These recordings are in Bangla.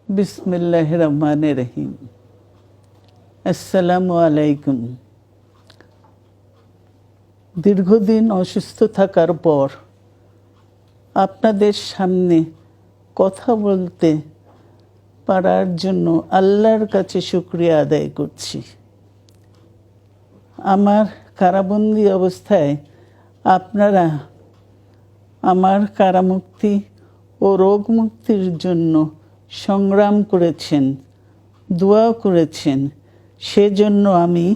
বিসমিল্লাহির রহমানির রহিম। আসসালামু আলাইকুম। দীর্ঘদিন অসুস্থ থাকার পর আপনাদের সামনে কথা বলতে পারার জন্য আল্লাহর কাছে শুকরিয়া আদায় করছি। আমার কারাবন্দী অবস্থায় আপনারা আমার কারামুক্তি ও রোগ মুক্তির জন্য সংগ্রাম করেছেন, দোয়া করেছেন। সেজন্য আমি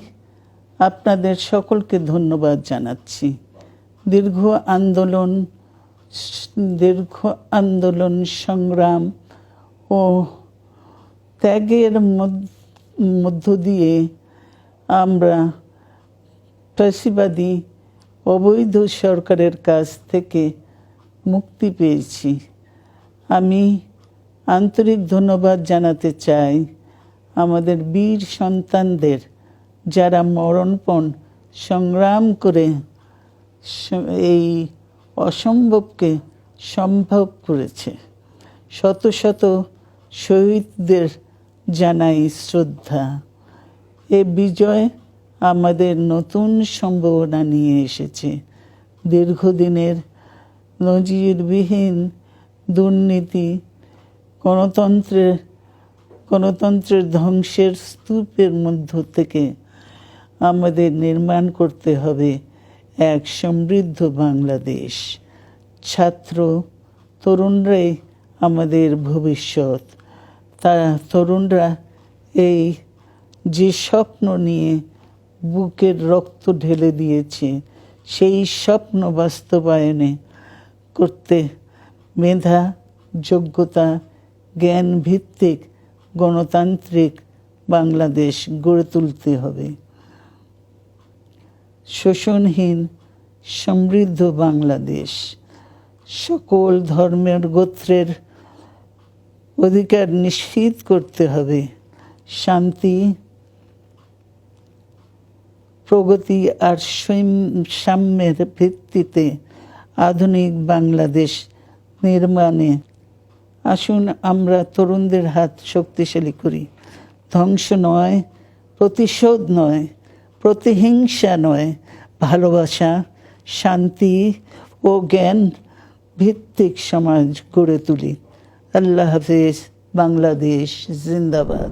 আপনাদের সকলকে ধন্যবাদ জানাচ্ছি। দীর্ঘ আন্দোলন সংগ্রাম ও ত্যাগের মধ্য দিয়ে আমরা ফ্যাসিবাদী অবৈধ সরকারের কাছ থেকে মুক্তি পেয়েছি। আমি আন্তরিক ধন্যবাদ জানাতে চাই আমাদের বীর সন্তানদের, যারা মরণপণ সংগ্রাম করে এই অসম্ভবকে সম্ভব করেছে। শত শত শহীদদের জানাই শ্রদ্ধা। এ বিজয় আমাদের নতুন সম্ভাবনা নিয়ে এসেছে। দীর্ঘদিনের নজিরবিহীন দুর্নীতি, গণতন্ত্রের ধ্বংসের স্তূপের মধ্য থেকে আমাদের নির্মাণ করতে হবে এক সমৃদ্ধ বাংলাদেশ। ছাত্র তরুণরাই আমাদের ভবিষ্যৎ। তরুণরা এই যে স্বপ্ন নিয়ে বুকের রক্ত ঢেলে দিয়েছে, সেই স্বপ্ন বাস্তবায়নে করতে মেধা, যোগ্যতা, জ্ঞান ভিত্তিক গণতান্ত্রিক বাংলাদেশ গড়ে তুলতে হবে। শোষণহীন সমৃদ্ধ বাংলাদেশ। সকল ধর্মের গোত্রের অধিকার নিশ্চিত করতে হবে। শান্তি, প্রগতি আর সাম্যের ভিত্তিতে আধুনিক বাংলাদেশ নির্মাণে আসুন আমরা তরুণদের হাত শক্তিশালী করি। ধ্বংস নয়, প্রতিশোধ নয়, প্রতিহিংসা নয়, ভালোবাসা, শান্তি ও জ্ঞান ভিত্তিক সমাজ গড়ে তুলি। আল্লাহ হাফেজ। বাংলাদেশ জিন্দাবাদ।